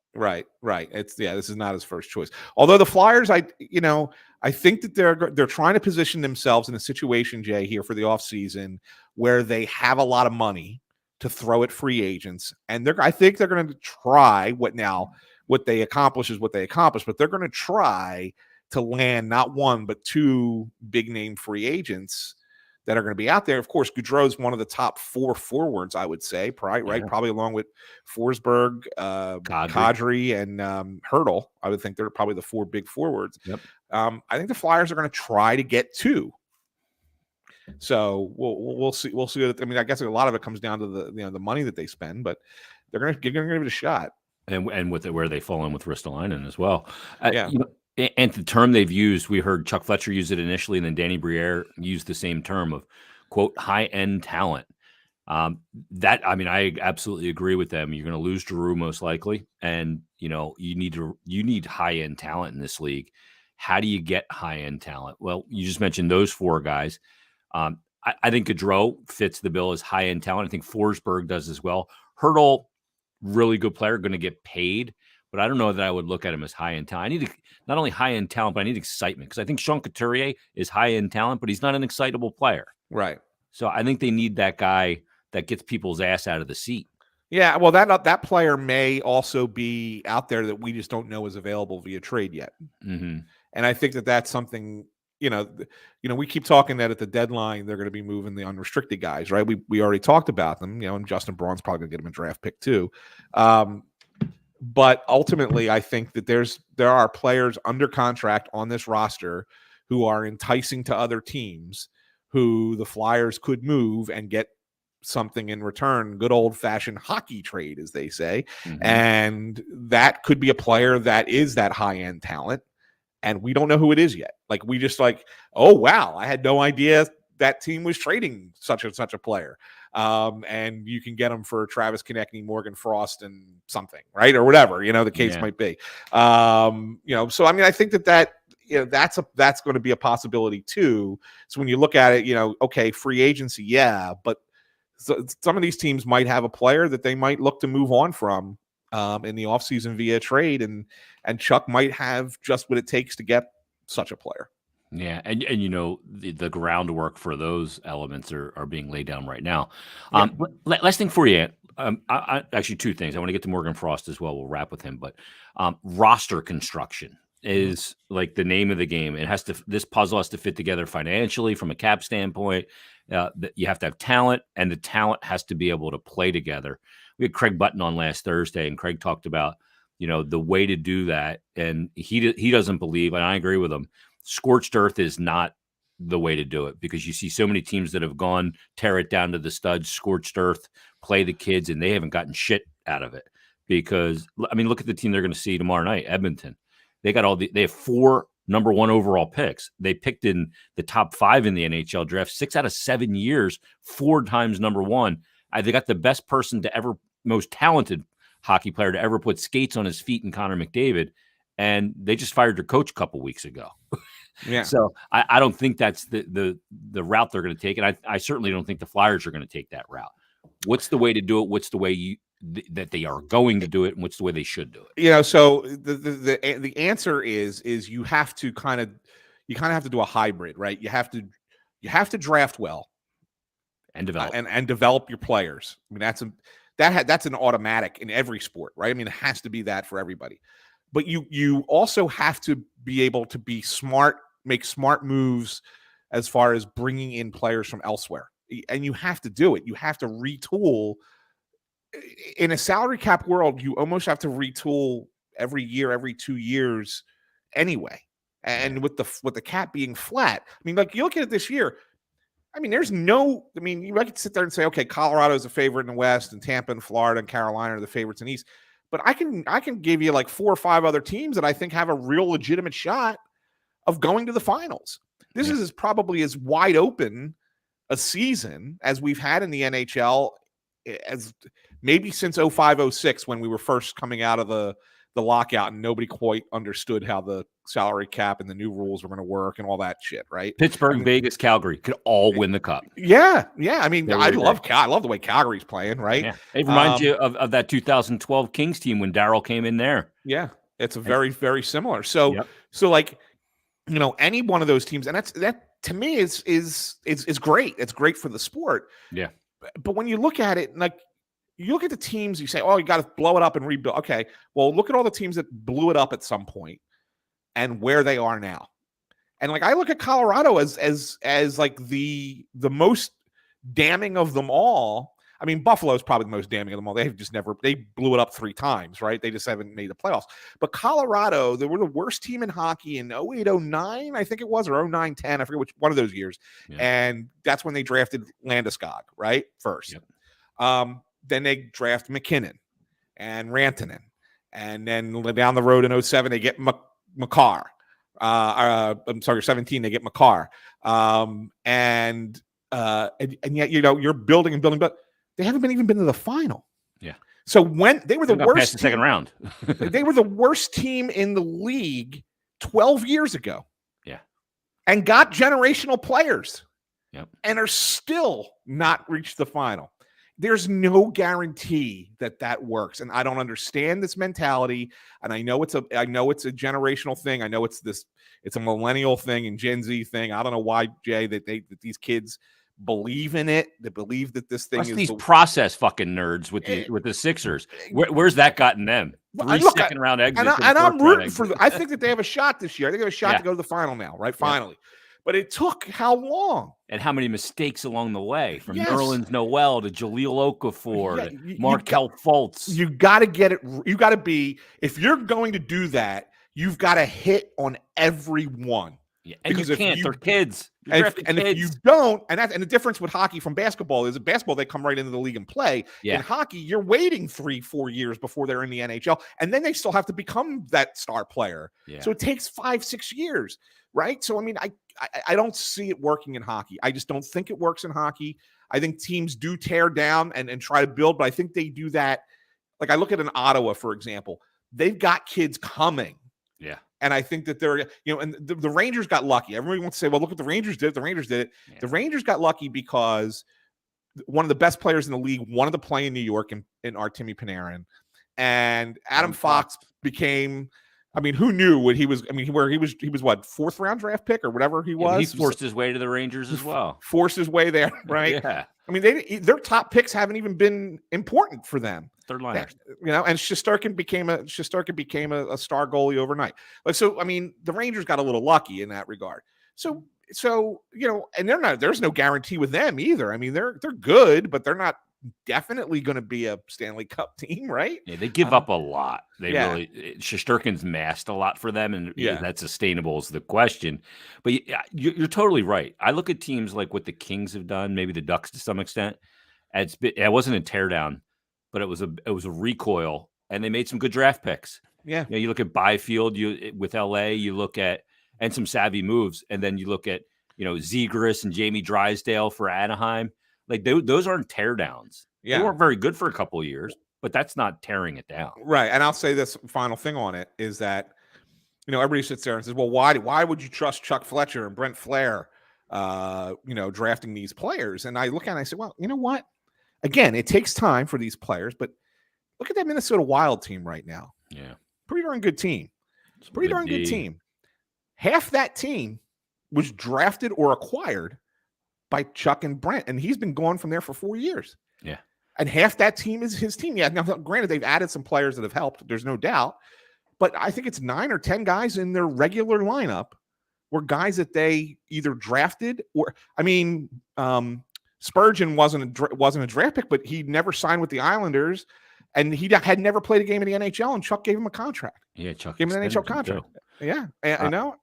Right. This is not his first choice. Although the Flyers, I think that they're trying to position themselves in a situation, Jay, here for the offseason where they have a lot of money to throw at free agents. And I think they're going to try what they accomplish is what they accomplish, but they're going to try to land not one, but two big name free agents that are going to be out there. Of course, Gaudreau's one of the top 4 forwards, I would say, right? Yeah. Probably along with Forsberg, Kadri, and Hertl. I would think they're probably the 4 big forwards. Yep. I think the Flyers are going to try to get 2. So we'll see. We'll see. I mean, I guess a lot of it comes down to the money that they spend, but they're going to give it a shot. And with where they fall in with Ristolainen as well. Yeah. And the term they've used, we heard Chuck Fletcher use it initially, and then Danny Briere used the same term of, quote, high-end talent. I absolutely agree with them. You're going to lose Giroux most likely, and you need high-end talent in this league. How do you get high-end talent? Well, you just mentioned those 4 guys. I think Gaudreau fits the bill as high-end talent. I think Forsberg does as well. Hertl, really good player, going to get paid. But I don't know that I would look at him as high-end talent. I need not only high-end talent, but I need excitement. Because I think Sean Couturier is high-end talent, but he's not an excitable player. Right. So I think they need that guy that gets people's ass out of the seat. Yeah, well, that player may also be out there that we just don't know is available via trade yet. Mm-hmm. And I think that's something, we keep talking that at the deadline they're going to be moving the unrestricted guys, right? We already talked about them, and Justin Braun's probably going to get him a draft pick too. But ultimately, I think that there are players under contract on this roster who are enticing to other teams who the Flyers could move and get something in return, good old-fashioned hockey trade, as they say. Mm-hmm. And that could be a player that is that high-end talent, and we don't know who it is yet. Like, we just oh, wow, I had no idea that team was trading such a player. And you can get them for Travis Konechny, Morgan Frost, and something, right? Or whatever, the case might be. So, I mean, I think that's going to be a possibility too. So when you look at it, okay, free agency, yeah, but some of these teams might have a player that they might look to move on from in the offseason via trade, and Chuck might have just what it takes to get such a player. Yeah, and the groundwork for those elements are being laid down right now. Last thing for you, actually 2 things. I want to get to Morgan Frost as well. We'll wrap with him, but roster construction is like the name of the game. This puzzle has to fit together financially from a cap standpoint. You have to have talent, and the talent has to be able to play together. We had Craig Button on last Thursday, and Craig talked about the way to do that, and he doesn't believe, and I agree with him, scorched earth is not the way to do it, because you see so many teams that have gone tear it down to the studs, scorched earth, play the kids, and they haven't gotten shit out of it. Because, I mean, look at the team they're going to see tomorrow night, Edmonton. They have 4 number 1 overall picks. They picked in the top 5 in the NHL draft 6 out of 7 years, 4 times number 1. They got the best person to ever, most talented hockey player to ever put skates on his feet in Connor McDavid. And they just fired their coach a couple weeks ago. Yeah. So I don't think that's the route they're going to take. And I certainly don't think the Flyers are going to take that route. What's the way to do it? What's the way that they are going to do it? And what's the way they should do it? So the answer is you have to kind of have to do a hybrid, right? You have to draft well and develop and develop your players. I mean, that's an automatic in every sport, right? I mean, it has to be that for everybody. But you also have to be able to be smart, make smart moves as far as bringing in players from elsewhere. And you have to do it. You have to retool. In a salary cap world, you almost have to retool every year, every 2 years anyway. And with the cap being flat, I mean, like, you look at it this year, I mean, you might sit there and say, okay, Colorado is a favorite in the West, and Tampa and Florida and Carolina are the favorites in the East. But I can give you like 4 or 5 other teams that I think have a real legitimate shot of going to the finals. This is probably as wide open a season as we've had in the NHL as maybe since 05-06 when we were first coming out of the lockout and nobody quite understood how the salary cap and the new rules were going to work and all that shit, right? Pittsburgh, Vegas, Calgary could all win the cup. Yeah. I mean, They I were love the way Calgary's playing, right? Yeah, it reminds you of that 2012 Kings team when Darryl came in there. Yeah, it's a very, very similar. So, Yep. so like, any one of those teams, and that to me is great. It's great for the sport. Yeah. But when you look at it, like you look at the teams, you say, "Oh, you got to blow it up and rebuild." Okay, well, look at all the teams that blew it up at some point and where they are now. And like I look at Colorado as like the most damning of them all. I mean, Buffalo is probably the most damning of them all. They blew it up 3 times, right? They just haven't made the playoffs. But Colorado, they were the worst team in hockey in 08-09, I think it was, or 09-10. I forget which one of those years. Yeah. And that's when they drafted Landeskog, right? First. Yep. Then they draft McKinnon and Rantanen. And then down the road in 07, they get Makar. I'm sorry, 17, they get Makar. And yet, you're building and building, but they haven't even been to the final. Yeah. So when they were the worst past the second round, they were the worst team in the league 12 years ago. Yeah. And got generational players. Yep. And are still not reached the final. There's no guarantee that works. And I don't understand this mentality. And I know it's a generational thing. I know it's a millennial thing and Gen Z thing. I don't know why, Jay, that these kids believe in it. They believe that this thing is these process fucking nerds with the Sixers. Where's that gotten them? 3 second round exits. And I'm rooting for them. I think that they have a shot this year. I think they have a shot to go to the final now, right? Finally. Yeah. But it took how long? And how many mistakes along the way, from Nerlens Noel to Jaleel Okafor to Markelle Fultz. You got to get it. You got to be, if you're going to do that, you've got to hit on every one. Yeah, and because you can't. They're kids. And if you don't, and the difference with hockey from basketball is that basketball, they come right into the league and play. Yeah. In hockey, you're waiting 3-4 years before they're in the NHL, and then they still have to become that star player. Yeah. So it takes 5-6 years, right? So I mean, I don't see it working in hockey. I just don't think it works in hockey. I think teams do tear down and try to build, but I think they do that. Like I look at an Ottawa, for example, they've got kids coming. Yeah. And I think that they're, and the Rangers got lucky. Everybody wants to say, well, look what the Rangers did. The Rangers did it. Yeah. The Rangers got lucky because one of the best players in the league wanted to play in New York in Artemi Panarin. And Adam Fox became, I mean, who knew what he was? I mean, he was what, 4th round draft pick or whatever he was. He forced his way to the Rangers as well. Forced his way there, right? Yeah. I mean, their top picks haven't even been important for them. Third liners, and Shesterkin became a star goalie overnight. Like, so, I mean, the Rangers got a little lucky in that regard. So and there's no guarantee with them either. I mean, they're good, but they're not definitely going to be a Stanley Cup team, right? Yeah, they give up a lot. Really, Shesterkin's masked a lot for them, and that's sustainable is the question. But you're totally right. I look at teams like what the Kings have done, maybe the Ducks to some extent. It wasn't a teardown, but it was a recoil, and they made some good draft picks. Yeah, you look at Byfield, with LA, you look at and some savvy moves, and then you look at Zegras and Jamie Drysdale for Anaheim. Like those aren't teardowns. Yeah. They weren't very good for a couple of years, but that's not tearing it down. Right. And I'll say this final thing on it is that, everybody sits there and says, well, why would you trust Chuck Fletcher and Brent Flair, drafting these players? And I look at it and I say, well, you know what? Again, it takes time for these players, but look at that Minnesota Wild team right now. Yeah. Pretty darn good team. Pretty darn good team. Half that team was drafted or acquired by Chuck and Brent, and he's been gone from there for 4 years. Yeah. And half that team is his team. Yeah. Now, granted, they've added some players that have helped. There's no doubt. But I think it's 9 or 10 guys in their regular lineup were guys that they either drafted or, I mean, Spurgeon wasn't a draft pick, but he never signed with the Islanders, and he had never played a game in the NHL, and Chuck gave him a contract. Yeah, Chuck gave him an NHL contract. Yeah, I know.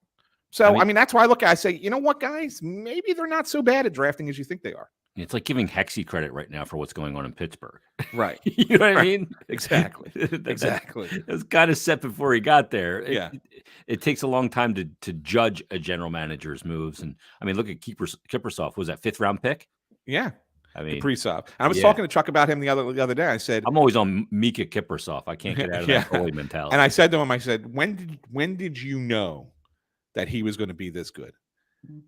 So, I mean, that's why I look at it, I say, you know what, guys? Maybe they're not so bad at drafting as you think they are. It's like giving Hexy credit right now for what's going on in Pittsburgh. Right. You know what I mean? Exactly. Exactly. It was kind of set before he got there. Yeah. It takes a long time to judge a general manager's moves. And, I mean, look at Kiprusoff. Was that 5th round pick? Yeah. I mean, Kaprizov. And I was talking to Chuck about him the other day. I said, I'm always on Mika Kiprusoff. I can't get out of that goalie mentality. And I said to him, I said, when did you know that he was going to be this good?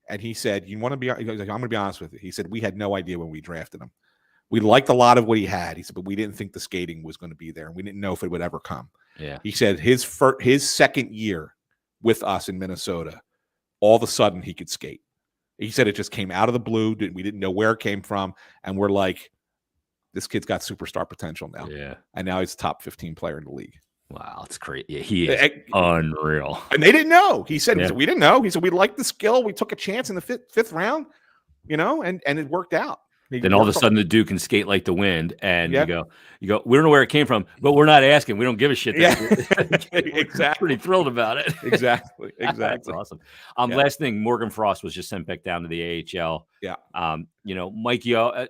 And he said, you want to be, he was like, I'm going to be honest with you. He said, we had no idea when we drafted him. We liked a lot of what he had. He said, but we didn't think the skating was going to be there. And we didn't know if it would ever come. Yeah. He said his second year with us in Minnesota, all of a sudden he could skate. He said it just came out of the blue. We didn't know where it came from. And we're like, this kid's got superstar potential now. Yeah. And now he's a top 15 player in the league. Wow, it's great. Yeah, he is unreal. And they didn't know. He said, we didn't know. He said, we liked the skill. We took a chance in the fifth round, and it worked out. Then all of a sudden the dude can skate like the wind, and you go, we don't know where it came from, but we're not asking. We don't give a shit. Yeah, exactly. Pretty thrilled about it. Exactly. That's awesome. Last thing, Morgan Frost was just sent back down to the AHL. Yeah. Mike Yeo,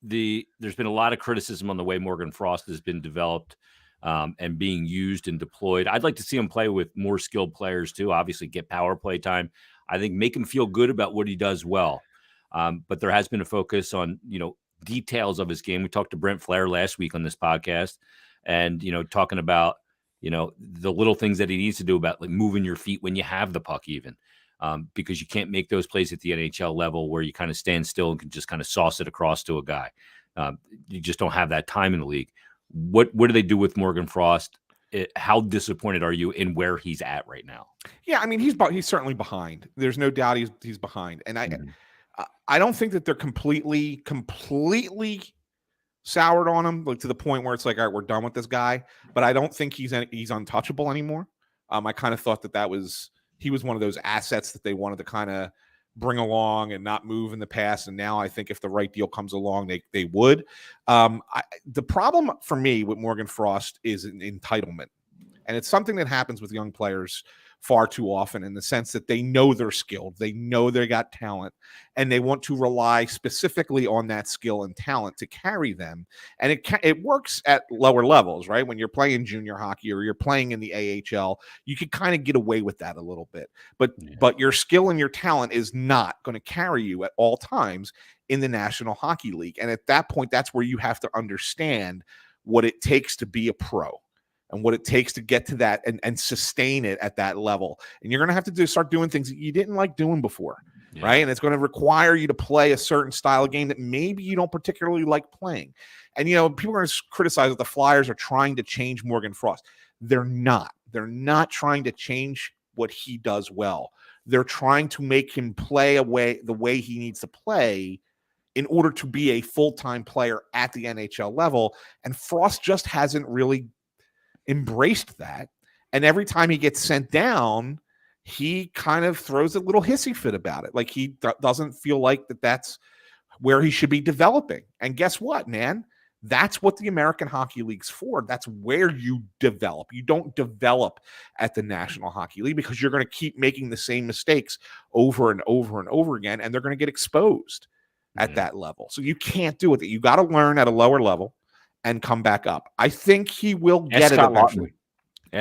there's been a lot of criticism on the way Morgan Frost has been developed and being used and deployed. I'd like to see him play with more skilled players too. Obviously, get power play time. I think make him feel good about what he does well. But there has been a focus on, details of his game. We talked to Brent Flair last week on this podcast and, talking about, the little things that he needs to do about like moving your feet when you have the puck even, because you can't make those plays at the NHL level where you kind of stand still and can just kind of sauce it across to a guy. You just don't have that time in the league. What do they do with Morgan Frost? How disappointed are you in where he's at right now? Yeah, I mean, he's certainly behind. There's no doubt he's behind. And I don't think that they're completely soured on him, like to the point where it's like, all right, we're done with this guy. But I don't think he's untouchable anymore. I kind of thought he was one of those assets that they wanted to kind of bring along and not move in the past. And now I think if the right deal comes along, they would. The problem for me with Morgan Frost is an entitlement. And it's something that happens with young players far too often in the sense that they know they're skilled, they know they got talent, and they want to rely specifically on that skill and talent to carry them. And it works at lower levels, right? When you're playing junior hockey or you're playing in the AHL, you can kind of get away with that a little bit. But your skill and your talent is not going to carry you at all times in the National Hockey League. And at that point, that's where you have to understand what it takes to be a pro. And what it takes to get to that and sustain it at that level. And you're going to have to start doing things that you didn't like doing before, right? And it's going to require you to play a certain style of game that maybe you don't particularly like playing. And, people are going to criticize that the Flyers are trying to change Morgan Frost. They're not. They're not trying to change what he does well. They're trying to make him play the way he needs to play in order to be a full-time player at the NHL level. And Frost just hasn't really embraced that, and every time he gets sent down, he kind of throws a little hissy fit about it. Like he doesn't feel like that's where he should be developing. And guess what, man? That's what the American Hockey League's for. That's where you develop. You don't develop at the National Hockey League because you're going to keep making the same mistakes over and over and over again, and they're going to get exposed at that level. So you can't do it. You got to learn at a lower level and come back up. I think he will get it eventually.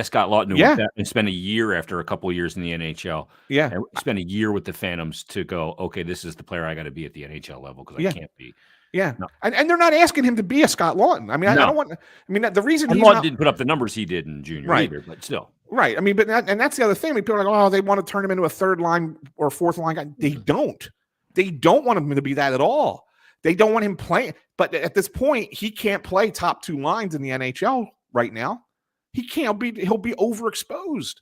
Scott Lawton, and spend a year after a couple of years in the NHL. Yeah. And spend a year with the Phantoms to go, okay, this is the player I got to be at the NHL level because I can't be. Yeah. No. And they're not asking him to be a Scott Lawton. I mean, I don't want – the reason he's Lawton didn't put up the numbers he did in junior either, but still. Right. I mean, and that's the other thing. I mean, people are like, oh, they want to turn him into a third line or fourth line guy. They don't. They don't want him to be that at all. They don't want him playing. But at this point, he can't play top two lines in the NHL right now. He can't be. He'll be overexposed.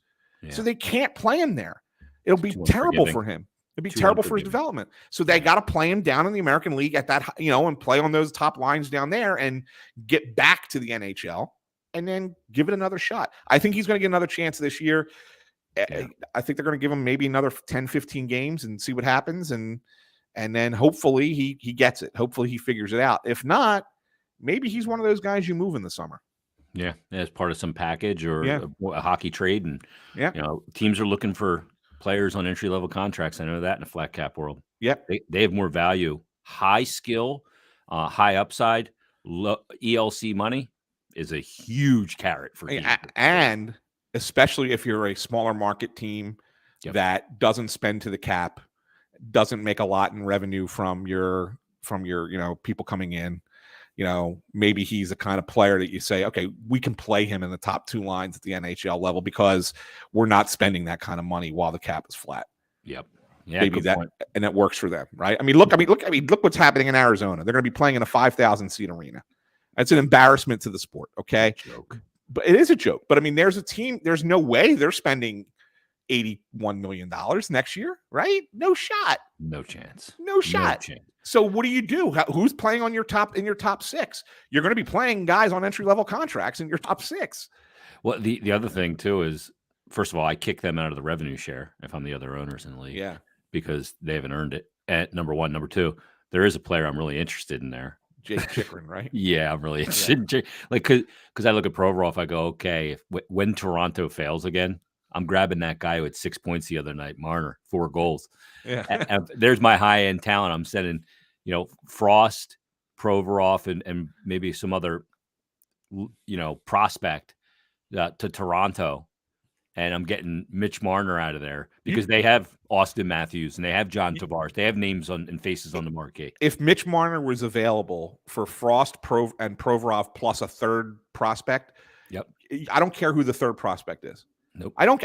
Yeah. So they can't play him there. It'll be terrible for him. It'll be terrible for his development. So they got to play him down in the American League at that, and play on those top lines down there and get back to the NHL and then give it another shot. I think he's going to get another chance this year. Yeah. I think they're going to give him maybe another 10, 15 games and see what happens. And then hopefully he gets it. Hopefully he figures it out. If not, maybe he's one of those guys you move in the summer. Yeah, as part of some package or a hockey trade. And, teams are looking for players on entry-level contracts. I know that in the flat cap world. Yep. They have more value. High skill, high upside, ELC money is a huge carrot for teams. And especially if you're a smaller market team that doesn't spend to the cap, doesn't make a lot in revenue from your from your, people coming in. Maybe he's the kind of player that you say, okay, we can play him in the top 2 lines at the NHL level because we're not spending that kind of money while the cap is flat. Yep. Yeah, maybe that, and that works for them, right? Look what's happening in Arizona. They're going to be playing in a 5,000 seat arena. That's an embarrassment to the sport. Okay. Joke. But it is a joke. But there's a team, there's no way they're spending $81 million next year, right? No shot. No chance. No shot. So what do? Who's playing in your top 6? You're going to be playing guys on entry-level contracts in your top 6. Well, the other thing too is, first of all, I kick them out of the revenue share if I'm the other owners in the league. Yeah. Because they haven't earned it. At number one. Number two, there is a player I'm really interested in there. Jake Chikrin, right? Yeah, I'm really interested in Jake. Because I look at Provorov, I go, okay, when Toronto fails again, I'm grabbing that guy who had 6 points the other night, Marner, 4 goals. Yeah. And there's my high-end talent. I'm sending, Frost, Provorov, and maybe some other, prospect to Toronto. And I'm getting Mitch Marner out of there because they have Austin Matthews and they have John Tavares. They have names and faces on the market. If Mitch Marner was available for Frost, and Provorov plus a third prospect, yep. I don't care who the third prospect is. Nope. I don't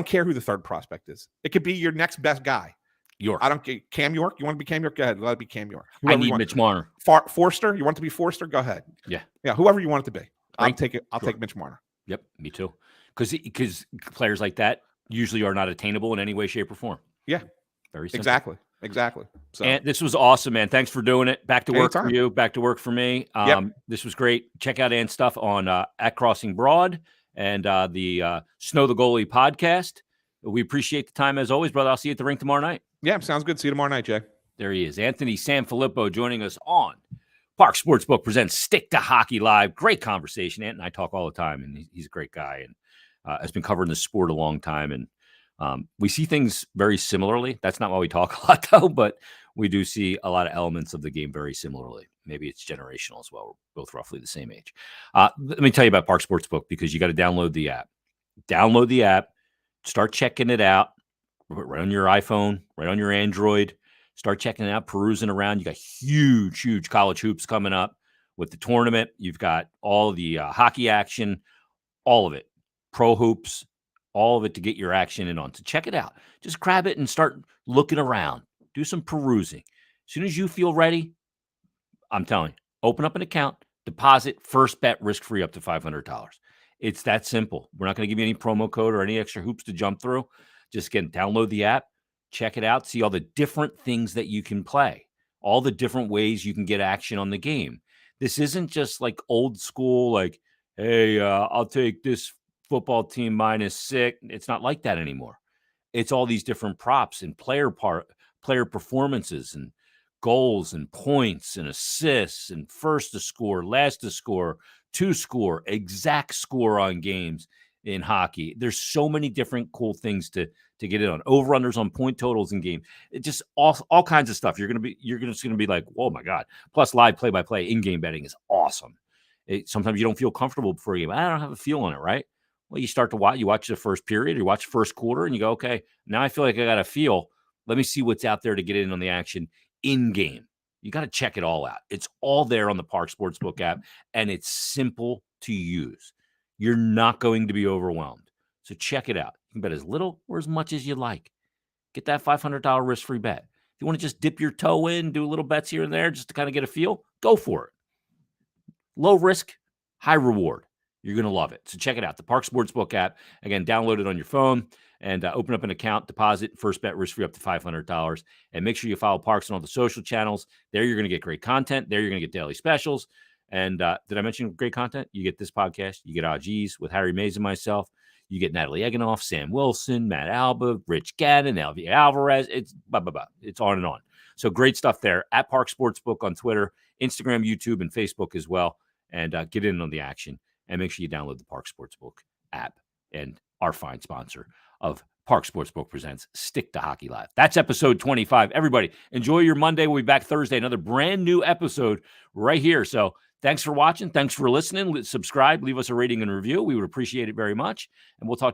care who the third prospect is. It could be your next best guy. York. I don't care. Cam York. You want to be Cam York? Go ahead. Let it be Cam York. I need Mitch Marner. Forster. You want it to be Forster? Go ahead. Yeah. Yeah. Whoever you want it to be. I'll take it. I'll take Mitch Marner. Yep. Me too. Because players like that usually are not attainable in any way, shape, or form. Yeah. Very simple. Exactly. So, and this was awesome, man. Thanks for doing it. Back to work for you. Back to work for me. This was great. Check out Ann's stuff on at Crossing Broad and the Snow the Goalie podcast. We appreciate the time as always, brother. I'll see you at the rink tomorrow night. Yeah, sounds good. See you tomorrow night, Jay. There he is. Anthony SanFilippo joining us on Parx Sportsbook presents Stick to Hockey Live. Great conversation. Ant and I talk all the time, and he's a great guy and has been covering the sport a long time. And we see things very similarly. That's not why we talk a lot, though, but we do see a lot of elements of the game very similarly. Maybe it's generational as well. We're both roughly the same age. Let me tell you about Parx Sportsbook because you got to download the app. Download the app. Start checking it out right on your iPhone, right on your Android. Start checking it out, perusing around. You got huge college hoops coming up with the tournament. You've got all the hockey action, all of it, pro hoops, all of it to get your action in on. So check it out. Just grab it and start looking around. Do some perusing. As soon as you feel ready, I'm telling you, open up an account, deposit, first bet, risk-free up to $500. It's that simple. We're not going to give you any promo code or any extra hoops to jump through. Just again, download the app, check it out, see all the different things that you can play, all the different ways you can get action on the game. This isn't just like old school, like, hey, I'll take this football team -6. It's not like that anymore. It's all these different props and player performances and goals and points and assists and first to score, last to score, to score, exact score on games in hockey. There's so many different cool things to get in on. Over-unders on point totals in game. It just all kinds of stuff. You're just gonna be like, oh my God. Plus live play-by-play in-game betting is awesome. Sometimes you don't feel comfortable before a game. I don't have a feel on it, right? Well, you start to watch. You watch the first period, you watch the first quarter, and you go, okay, now I feel like I got a feel. Let me see what's out there to get in on the action in-game. You got to check it all out. It's all there on the Parx Sportsbook app, and it's simple to use. You're not going to be overwhelmed. So check it out. You can bet as little or as much as you like. Get that $500 risk-free bet. If you want to just dip your toe in, do a little bets here and there just to kind of get a feel, go for it. Low risk, high reward. You're going to love it. So check it out. The Parx Sportsbook app. Again, download it on your phone and open up an account, deposit, first bet, risk-free up to $500. And make sure you follow Parx on all the social channels. There you're going to get great content. There you're going to get daily specials. And did I mention great content? You get this podcast. You get OGs with Harry Mays and myself. You get Natalie Eganoff, Sam Wilson, Matt Alba, Rich Gannon, Elvia Alvarez. It's blah, blah, blah. It's on and on. So great stuff there at Parx Sportsbook on Twitter, Instagram, YouTube, and Facebook as well. And get in on the action. And make sure you download the Parx Sportsbook app and our fine sponsor of Parx Sportsbook presents Stick to Hockey Live. That's episode 25. Everybody, enjoy your Monday. We'll be back Thursday. Another brand new episode right here. So thanks for watching. Thanks for listening. Subscribe. Leave us a rating and review. We would appreciate it very much. And we'll talk